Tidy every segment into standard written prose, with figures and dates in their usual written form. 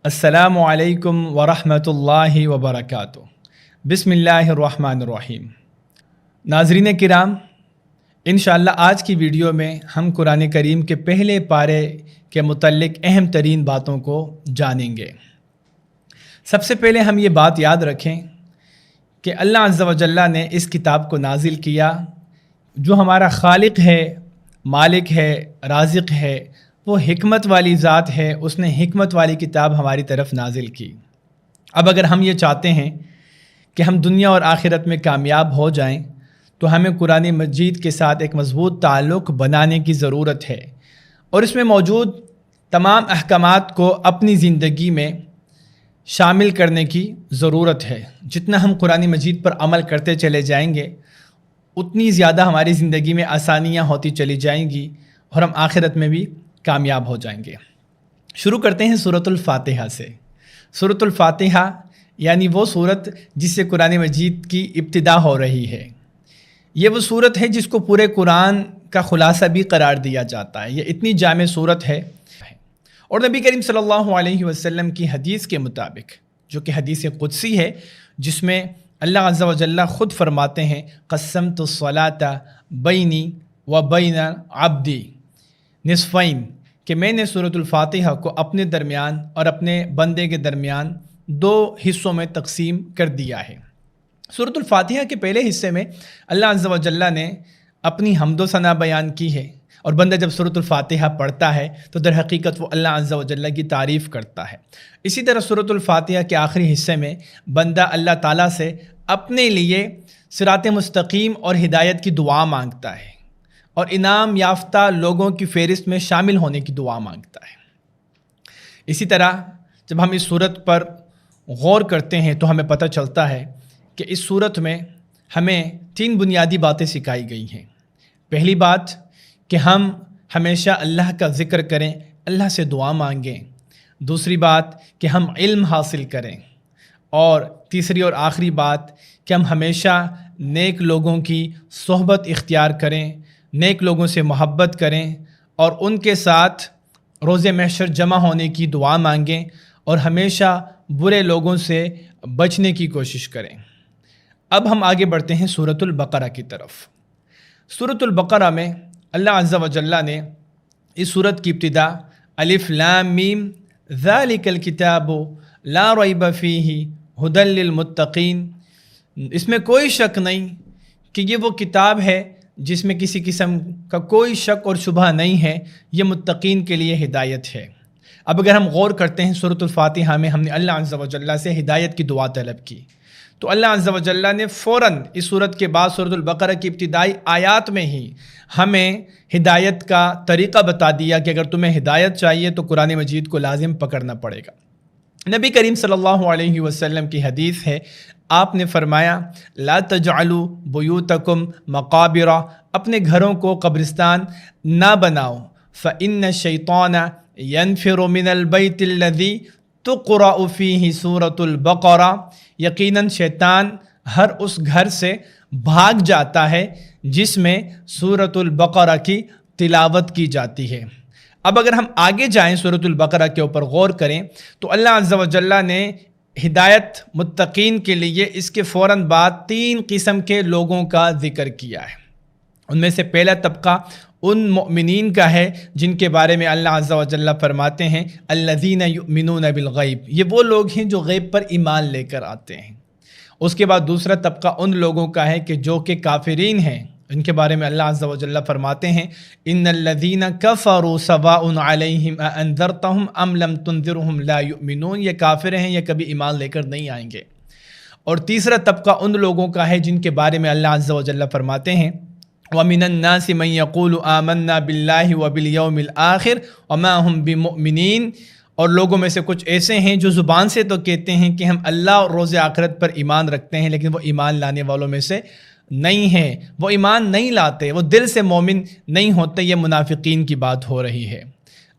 السلام علیکم ورحمۃ اللہ وبرکاتہ۔ بسم اللہ الرحمن الرحیم۔ ناظرین کرام، انشاءاللہ آج کی ویڈیو میں ہم قرآن کریم کے پہلے پارے کے متعلق اہم ترین باتوں کو جانیں گے۔ سب سے پہلے ہم یہ بات یاد رکھیں کہ اللہ عز و جل نے اس کتاب کو نازل کیا، جو ہمارا خالق ہے، مالک ہے، رازق ہے، وہ حکمت والی ذات ہے۔ اس نے حکمت والی کتاب ہماری طرف نازل کی۔ اب اگر ہم یہ چاہتے ہیں کہ ہم دنیا اور آخرت میں کامیاب ہو جائیں تو ہمیں قرآن مجید کے ساتھ ایک مضبوط تعلق بنانے کی ضرورت ہے، اور اس میں موجود تمام احکامات کو اپنی زندگی میں شامل کرنے کی ضرورت ہے۔ جتنا ہم قرآن مجید پر عمل کرتے چلے جائیں گے، اتنی زیادہ ہماری زندگی میں آسانیاں ہوتی چلی جائیں گی اور ہم آخرت میں بھی کامیاب ہو جائیں گے۔ شروع کرتے ہیں سورۃ الفاتحہ سے۔ سورۃ الفاتحہ یعنی وہ سورت جس سے قرآن مجید کی ابتدا ہو رہی ہے۔ یہ وہ سورت ہے جس کو پورے قرآن کا خلاصہ بھی قرار دیا جاتا ہے۔ یہ اتنی جامع سورت ہے، اور نبی کریم صلی اللہ علیہ وسلم کی حدیث کے مطابق، جو کہ حدیث قدسی ہے، جس میں اللہ عز و جل خود فرماتے ہیں قسمت الصلاۃ بینی و بین عبدی نصفین، کہ میں نے سورۃ الفاتحہ کو اپنے درمیان اور اپنے بندے کے درمیان دو حصوں میں تقسیم کر دیا ہے۔ سورۃ الفاتحہ کے پہلے حصے میں اللہ عز و جل نے اپنی حمد و ثنا بیان کی ہے، اور بندہ جب سورۃ الفاتحہ پڑھتا ہے تو در حقیقت وہ اللہ عز و جل کی تعریف کرتا ہے۔ اسی طرح سورۃ الفاتحہ کے آخری حصے میں بندہ اللہ تعالیٰ سے اپنے لیے صراط مستقیم اور ہدایت کی دعا مانگتا ہے، اور انعام یافتہ لوگوں کی فہرست میں شامل ہونے کی دعا مانگتا ہے۔ اسی طرح جب ہم اس سورت پر غور کرتے ہیں تو ہمیں پتہ چلتا ہے کہ اس سورت میں ہمیں 3 بنیادی باتیں سکھائی گئی ہیں۔ پہلی بات کہ ہم ہمیشہ اللہ کا ذکر کریں، اللہ سے دعا مانگیں۔ دوسری بات کہ ہم علم حاصل کریں، اور تیسری اور آخری بات کہ ہم ہمیشہ نیک لوگوں کی صحبت اختیار کریں، نیک لوگوں سے محبت کریں، اور ان کے ساتھ روز محشر جمع ہونے کی دعا مانگیں، اور ہمیشہ برے لوگوں سے بچنے کی کوشش کریں۔ اب ہم آگے بڑھتے ہیں سورۃ البقرہ کی طرف۔ سورۃ البقرہ میں اللہ عز و جل نے اس سورت کی ابتدا الف لام میم ذالک الکتاب لا ریب فیہ ھدی للمتقین، اس میں کوئی شک نہیں کہ یہ وہ کتاب ہے جس میں کسی قسم کا کوئی شک اور شبہ نہیں ہے، یہ متقین کے لیے ہدایت ہے۔ اب اگر ہم غور کرتے ہیں سورۃ الفاتحہ میں ہم نے اللہ عز و جل سے ہدایت کی دعا طلب کی، تو اللہ عز و جل نے فوراً اس سورت کے بعد سورۃ البقرہ کی ابتدائی آیات میں ہی ہمیں ہدایت کا طریقہ بتا دیا کہ اگر تمہیں ہدایت چاہیے تو قرآن مجید کو لازم پکڑنا پڑے گا۔ نبی کریم صلی اللہ علیہ وسلم کی حدیث ہے، آپ نے فرمایا لا تجعلوا بیوتکم مقابر، اپنے گھروں کو قبرستان نہ بناؤ، فإن الشیطان ينفر من البیت الذی تقرأ فیہ سورۃ البقرہ، یقیناً شیطان ہر اس گھر سے بھاگ جاتا ہے جس میں سورۃ البقرہ کی تلاوت کی جاتی ہے۔ اب اگر ہم آگے جائیں سورۃ البقرہ کے اوپر غور کریں تو اللہ عز و جل نے ہدایت متقین کے لیے اس کے فوراً بعد 3 قسم کے لوگوں کا ذکر کیا ہے۔ ان میں سے پہلا طبقہ ان مؤمنین کا ہے جن کے بارے میں اللہ عز و جل فرماتے ہیں الذین یؤمنون بالغیب، یہ وہ لوگ ہیں جو غیب پر ایمان لے کر آتے ہیں۔ اس کے بعد دوسرا طبقہ ان لوگوں کا ہے کہ جو کہ کافرین ہیں، ان کے بارے میں اللہ عز و جل فرماتے ہیں ان الذین کفروا سواء علیہم اانذرتہم ام لم تنذرہم لا یؤمنون، یہ کافر ہیں، یہ کبھی ایمان لے کر نہیں آئیں گے۔ اور تیسرا طبقہ ان لوگوں کا ہے جن کے بارے میں اللہ عز و جل فرماتے ہیں وَمِنَ النَّاسِ مَن يَقُولُ آمَنَّا بِاللَّهِ وَبِالْيَوْمِ الْآخِرِ وَمَا هُمْ بِمُؤْمِنِينَ، اور لوگوں میں سے کچھ ایسے ہیں جو زبان سے تو کہتے ہیں کہ ہم اللہ اور روز آخرت پر ایمان رکھتے ہیں، لیکن وہ ایمان لانے والوں میں سے نہیں ہیں، وہ ایمان نہیں لاتے، وہ دل سے مومن نہیں ہوتے۔ یہ منافقین کی بات ہو رہی ہے۔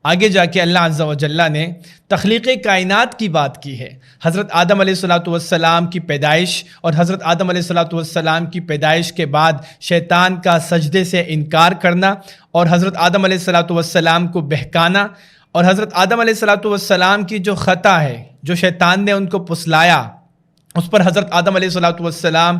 آگے جا کے اللہ عز و جل نے تخلیق کائنات کی بات کی ہے۔ حضرت آدم علیہ السلام کی پیدائش، اور حضرت آدم علیہ السلام کی پیدائش کے بعد شیطان کا سجدے سے انکار کرنا، اور حضرت آدم علیہ السلام کو بہکانا، اور حضرت آدم علیہ السلام کی جو خطا ہے، جو شیطان نے ان کو پسلایا، اس پر حضرت آدم علیہ السلام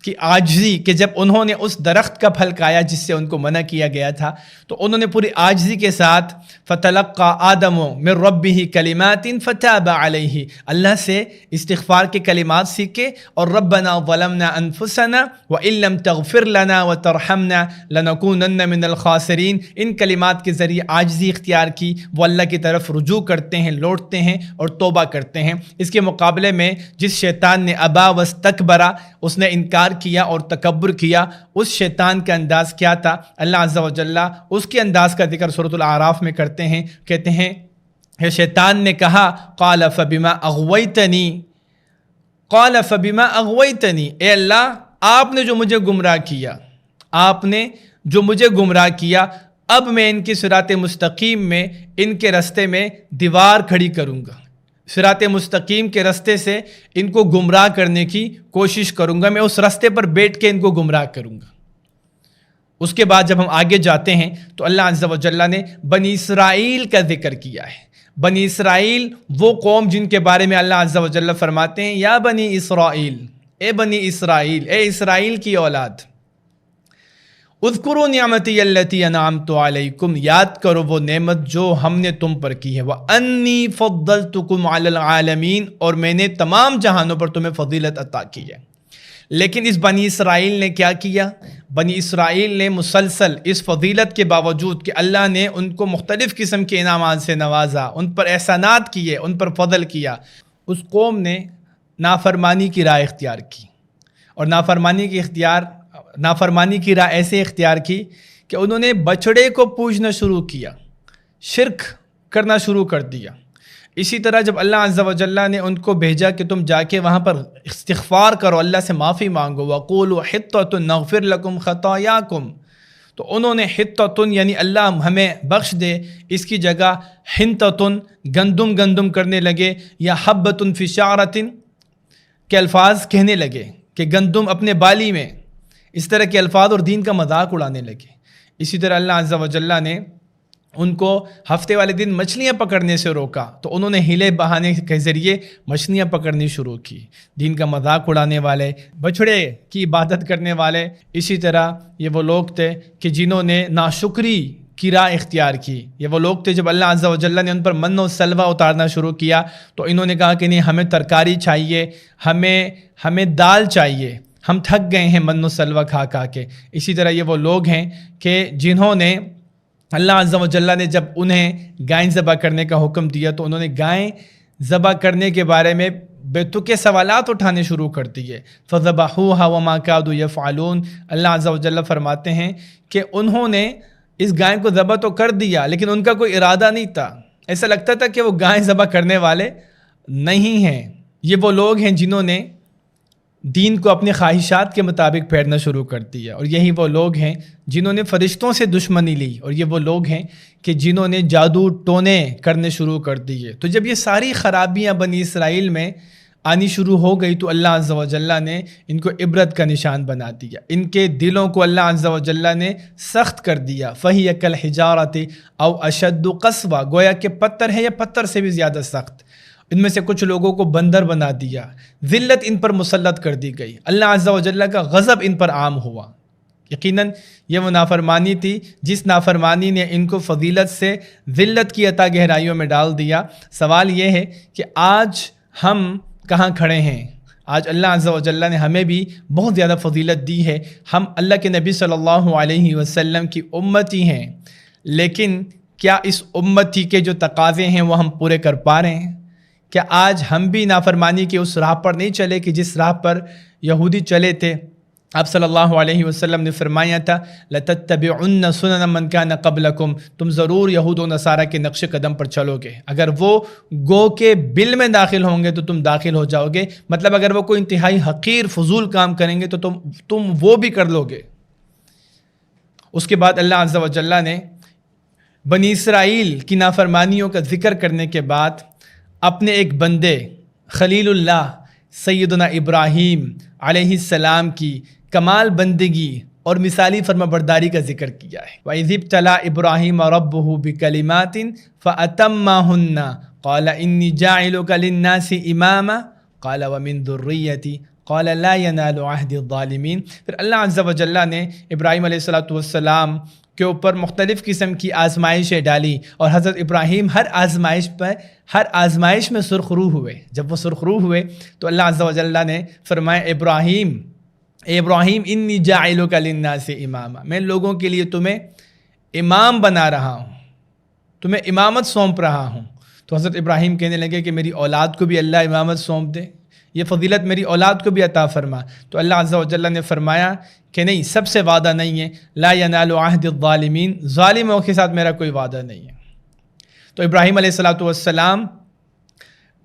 کی عاجزی کہ جب انہوں نے اس درخت کا پھل کھایا جس سے ان کو منع کیا گیا تھا، تو انہوں نے پوری عاجزی کے ساتھ فَتَلَقَّى آدَمُ مِن رَبِّهِ كَلِمَاتٍ فَتَابَ عَلَيْهِ، اللہ سے استغفار کے کلمات سیکھے، اور رَبَّنَا ظَلَمْنَا أَنفُسَنَا وَإِن لَّمْ تَغْفِرْ لَنَا وَتَرْحَمْنَا لَنَكُونَنَّ مِنَ الْخَاسِرِينَ، ان کلمات کے ذریعے عاجزی اختیار کی، وہ اللہ کی طرف رجوع کرتے ہیں، لوٹتے ہیں اور توبہ کرتے ہیں۔ اس کے مقابلے میں جس شیطان نے ابا واستکبر، اس نے انکار کیا اور تکبر کیا، اس شیطان کا انداز کیا تھا؟ اللہ عز و جل اس کے انداز کا ذکر سورۃ الاعراف میں کرتے ہیں، کہتے ہیں کہ شیطان نے کہا قال فبما اغویتنی، قال فبما اغویتنی، اے اللہ آپ نے جو مجھے گمراہ کیا، آپ نے جو مجھے گمراہ کیا، اب میں ان کی صراط مستقیم میں، ان کے رستے میں دیوار کھڑی کروں گا، صراط مستقیم کے رستے سے ان کو گمراہ کرنے کی کوشش کروں گا، میں اس رستے پر بیٹھ کے ان کو گمراہ کروں گا۔ اس کے بعد جب ہم آگے جاتے ہیں تو اللہ عز و جل نے بنی اسرائیل کا ذکر کیا ہے۔ بنی اسرائیل وہ قوم جن کے بارے میں اللہ عز و جل فرماتے ہیں یا بنی اسرائیل، اے بنی اسرائیل، اے اسرائیل کی اولاد، اذکروا نعمتی التی انعمت علیکم، یاد کرو وہ نعمت جو ہم نے تم پر کی ہے، وانی فضلتکم علی العالمین، اور میں نے تمام جہانوں پر تمہیں فضیلت عطا کی ہے۔ لیکن اس بنی اسرائیل نے کیا کیا؟ بنی اسرائیل نے مسلسل اس فضیلت کے باوجود کہ اللہ نے ان کو مختلف قسم کے انعامات سے نوازا، ان پر احسانات کیے، ان پر فضل کیا، اس قوم نے نافرمانی کی راہ اختیار کی، اور نافرمانی کی راہ ایسے اختیار کی کہ انہوں نے بچڑے کو پوجنا شروع کیا، شرک کرنا شروع کر دیا۔ اسی طرح جب اللہ عز و جل نے ان کو بھیجا کہ تم جا کے وہاں پر استغفار کرو، اللہ سے معافی مانگو، وَقُولُوا حِطَّةٌ نَغْفِرْ لَكُمْ خَطَايَاكُمْ، تو انہوں نے حِطَّةٌ یعنی اللہ ہمیں بخش دے، اس کی جگہ حِنْطَةٌ گندم کرنے لگے، یا حَبَّةٌ فِي شَعْرَةٍ کے الفاظ کہنے لگے کہ گندم اپنے بالی میں، اس طرح کے الفاظ اور دین کا مذاق اڑانے لگے۔ اسی طرح اللہ عز و جل نے ان کو ہفتے والے دن مچھلیاں پکڑنے سے روکا، تو انہوں نے ہیلے بہانے کے ذریعے مچھلیاں پکڑنی شروع کی، دین کا مذاق اڑانے والے، بچھڑے کی عبادت کرنے والے۔ اسی طرح یہ وہ لوگ تھے کہ جنہوں نے ناشکری کی راہ اختیار کی، یہ وہ لوگ تھے جب اللہ عز و جل نے ان پر من و سلوہ اتارنا شروع کیا تو انہوں نے کہا کہ نہیں، ہمیں ترکاری چاہیے، ہمیں دال چاہیے، ہم تھک گئے ہیں من و سلوہ کھا کے۔ اسی طرح یہ وہ لوگ ہیں کہ جنہوں نے اللہ عز و جل نے جب انہیں گائیں ذبح کرنے کا حکم دیا تو انہوں نے گائیں ذبح کرنے کے بارے میں بے تکے سوالات اٹھانے شروع کر دیے۔ فَذَبَحُوهَا وَمَا كَادُوا يَفْعَلُونَ، اللہ عز و جل فرماتے ہیں کہ انہوں نے اس گائیں کو ذبح تو کر دیا لیکن ان کا کوئی ارادہ نہیں تھا، ایسا لگتا تھا کہ وہ گائیں ذبح کرنے والے نہیں ہیں۔ یہ وہ لوگ ہیں جنہوں نے دین کو اپنے خواہشات کے مطابق پھیرنا شروع کر دیا، اور یہی وہ لوگ ہیں جنہوں نے فرشتوں سے دشمنی لی، اور یہ وہ لوگ ہیں کہ جنہوں نے جادو ٹونے کرنے شروع کر دیے۔ تو جب یہ ساری خرابیاں بنی اسرائیل میں آنی شروع ہو گئی تو اللہ عز و جل نے ان کو عبرت کا نشان بنا دیا، ان کے دلوں کو اللہ عز و جل نے سخت کر دیا۔ فَهِيَ كَالْحِجَارَةِ أَوْ أَشَدُّ قَسْوَةً، گویا کہ پتھر ہے یا پتھر سے بھی زیادہ سخت۔ ان میں سے کچھ لوگوں کو بندر بنا دیا، ذلت ان پر مسلط کر دی گئی، اللہ عز و جل کا غضب ان پر عام ہوا۔ یقیناً یہ وہ نافرمانی تھی جس نافرمانی نے ان کو فضیلت سے ذلت کی عطا گہرائیوں میں ڈال دیا۔ سوال یہ ہے کہ آج ہم کہاں کھڑے ہیں؟ آج اللہ عز و جل نے ہمیں بھی بہت زیادہ فضیلت دی ہے، ہم اللہ کے نبی صلی اللہ علیہ وسلم کی امتی ہیں، لیکن کیا اس امتی کے جو تقاضے ہیں وہ ہم پورے کر پا رہے ہیں؟ کیا آج ہم بھی نافرمانی کے اس راہ پر نہیں چلے کہ جس راہ پر یہودی چلے تھے؟ آپ صلی اللہ علیہ وسلم نے فرمایا تھا لَتَتَّبِعُنَّ سُنَنَ مَنْ كَانَ قَبْلَكُمْ، تم ضرور یہود و نصارہ کے نقش قدم پر چلو گے، اگر وہ گو کے بل میں داخل ہوں گے تو تم داخل ہو جاؤ گے، مطلب اگر وہ کوئی انتہائی حقیر فضول کام کریں گے تو تم وہ بھی کر لو گے۔ اس کے بعد اللہ عز و جل نے بنی اسرائیل کی نافرمانیوں کا ذکر کرنے کے بعد اپنے ایک بندے خلیل اللہ سیدنا ابراہیم علیہ السلام کی کمال بندگی اور مثالی فرما برداری کا ذکر کیا ہے۔ وَإِذِ ابْتَلَىٰ إِبْرَاهِيمَ رَبُّهُ بِكَلِمَاتٍ فَأَتَمَّهُنَّ قَالَ إِنِّي جَاعِلُكَ لِلنَّاسِ إِمَامًا قَالَ وَمِن ذُرِّيَّتِي قَالَ لَا يَنَالُ عَهْدِي الظَّالِمِينَ۔ پھر اللہ عز و جل نے ابراہیم علیہ السلام کے اوپر مختلف قسم کی آزمائشیں ڈالی، اور حضرت ابراہیم ہر آزمائش میں سرخ روح ہوئے۔ جب وہ سرخ روح ہوئے تو اللہ عز و جل نے فرمایا اے ابراہیم انی جاعلک للناس اماما، میں لوگوں کے لیے تمہیں امام بنا رہا ہوں، تمہیں امامت سونپ رہا ہوں۔ تو حضرت ابراہیم کہنے لگے کہ میری اولاد کو بھی اللہ امامت سونپ دے، یہ فضیلت میری اولاد کو بھی عطا فرما۔ تو اللہ عز و جل نے فرمایا کہ نہیں، سب سے وعدہ نہیں ہے، لا ینال عہد الظالمین، ظالموں کے ساتھ میرا کوئی وعدہ نہیں ہے۔ تو ابراہیم علیہ السلام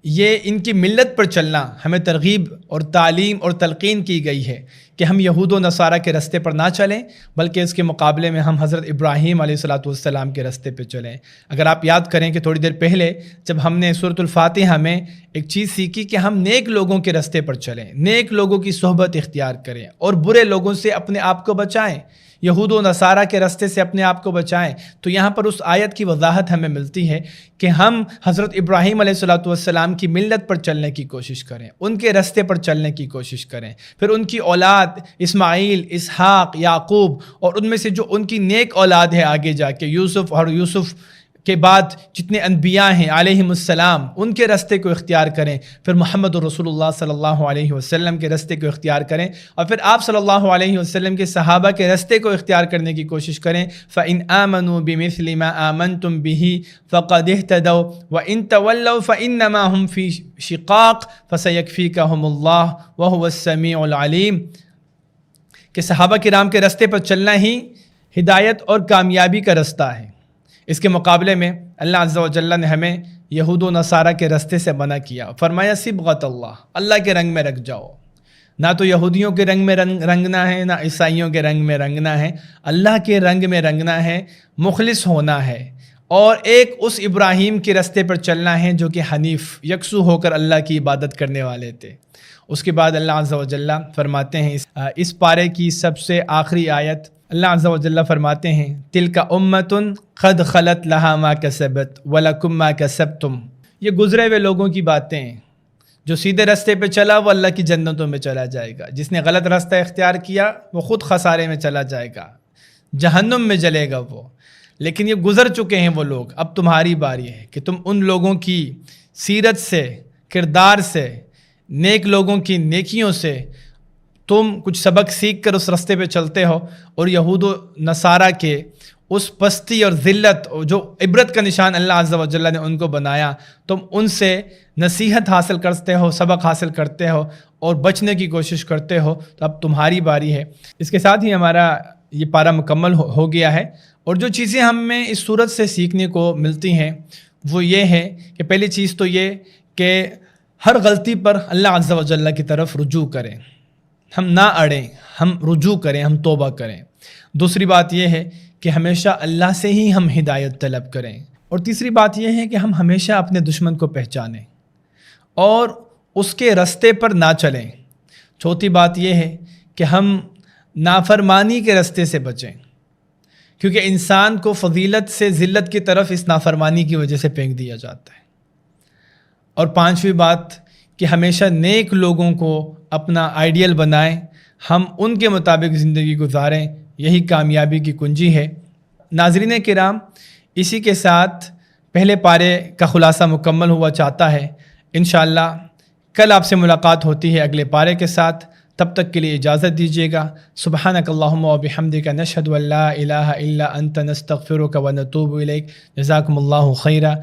یہ ان کی ملت پر چلنا ہمیں ترغیب اور تعلیم اور تلقین کی گئی ہے کہ ہم یہود و نصارہ کے رستے پر نہ چلیں، بلکہ اس کے مقابلے میں ہم حضرت ابراہیم علیہ السلام کے رستے پہ چلیں۔ اگر آپ یاد کریں کہ تھوڑی دیر پہلے جب ہم نے سورۃ الفاتحہ میں ایک چیز سیکھی کہ ہم نیک لوگوں کے رستے پر چلیں، نیک لوگوں کی صحبت اختیار کریں اور برے لوگوں سے اپنے آپ کو بچائیں، یہود و نصارہ کے رستے سے اپنے آپ کو بچائیں، تو یہاں پر اس آیت کی وضاحت ہمیں ملتی ہے کہ ہم حضرت ابراہیم علیہ السلام کی ملت پر چلنے کی کوشش کریں، ان کے رستے پر چلنے کی کوشش کریں، پھر ان کی اولاد اسماعیل، اسحاق، یعقوب، اور ان میں سے جو ان کی نیک اولاد ہے آگے جا کے یوسف، اور یوسف کے بعد جتنے انبیاء ہیں علیہم السلام، ان کے رستے کو اختیار کریں، پھر محمد رسول اللہ صلی اللہ علیہ وسلم کے رستے کو اختیار کریں، اور پھر آپ صلی اللہ علیہ وسلم کے صحابہ کے رستے کو اختیار کرنے کی کوشش کریں۔ فَإِنْ آمَنُوا بِمِثْلِ مَا آمَنْتُمْ بِهِ فَقَدِ اهْتَدَوْا وَإِنْ تَوَلَّوْا فَإِنَّمَا هُمْ فِي شِقَاقٍ فَسَيَكْفِيكَهُمُ اللَّهُ وَهُوَ السَّمِيعُ الْعَلِيمُ، کہ صحابہ کرام کے رستے پر چلنا ہی ہدایت اور کامیابی کا رستہ ہے۔ اس کے مقابلے میں اللہ عز و جل نے ہمیں یہود و نصارہ کے رستے سے منع کیا، فرمایا صبغۃ اللہ کے رنگ میں رکھ جاؤ، نہ تو یہودیوں کے رنگ میں رنگنا ہے، نہ عیسائیوں کے رنگ میں رنگنا ہے، اللہ کے رنگ میں رنگنا ہے، مخلص ہونا ہے، اور ایک اس ابراہیم کے رستے پر چلنا ہے جو کہ حنیف، یکسو ہو کر اللہ کی عبادت کرنے والے تھے۔ اس کے بعد اللہ عز و جل فرماتے ہیں اس پارے کی سب سے آخری آیت، اللہ عز و جل فرماتے ہیں تلک امۃ قد خلت لہا ما کسبت ولکم ما کسبتم، یہ گزرے ہوئے لوگوں کی باتیں ہیں، جو سیدھے رستے پہ چلا وہ اللہ کی جنتوں میں چلا جائے گا، جس نے غلط راستہ اختیار کیا وہ خود خسارے میں چلا جائے گا، جہنم میں جلے گا وہ۔ لیکن یہ گزر چکے ہیں وہ لوگ، اب تمہاری باری ہے کہ تم ان لوگوں کی سیرت سے، کردار سے، نیک لوگوں کی نیکیوں سے تم کچھ سبق سیکھ کر اس رستے پہ چلتے ہو، اور یہود و نصارہ کے اس پستی اور ذلت جو عبرت کا نشان اللہ عز و جل نے ان کو بنایا، تم ان سے نصیحت حاصل کرتے ہو، سبق حاصل کرتے ہو اور بچنے کی کوشش کرتے ہو، تو اب تمہاری باری ہے۔ اس کے ساتھ ہی ہمارا یہ پارہ مکمل ہو گیا ہے، اور جو چیزیں ہمیں اس صورت سے سیکھنے کو ملتی ہیں وہ یہ ہے کہ پہلی چیز تو یہ کہ ہر غلطی پر اللہ عز و جل کی طرف رجوع کریں، ہم نہ اڑیں، ہم رجوع کریں، ہم توبہ کریں۔ دوسری بات یہ ہے کہ ہمیشہ اللہ سے ہی ہم ہدایت طلب کریں، اور تیسری بات یہ ہے کہ ہم ہمیشہ اپنے دشمن کو پہچانیں اور اس کے رستے پر نہ چلیں۔ چوتھی بات یہ ہے کہ ہم نافرمانی کے رستے سے بچیں، کیونکہ انسان کو فضیلت سے ذلت کی طرف اس نافرمانی کی وجہ سے پھینک دیا جاتا ہے۔ اور پانچویں بات کہ ہمیشہ نیک لوگوں کو اپنا آئیڈیل بنائیں، ہم ان کے مطابق زندگی گزاریں، یہی کامیابی کی کنجی ہے۔ ناظرین کرام، اسی کے ساتھ پہلے پارے کا خلاصہ مکمل ہوا چاہتا ہے۔ انشاءاللہ کل آپ سے ملاقات ہوتی ہے اگلے پارے کے ساتھ، تب تک کے لیے اجازت دیجیے گا۔ سبحانک اللہم و بحمدک، نشہد ان لا الہ الا انت، نستغفرک و نتوب الیک۔ جزاکم اللہ خیرا۔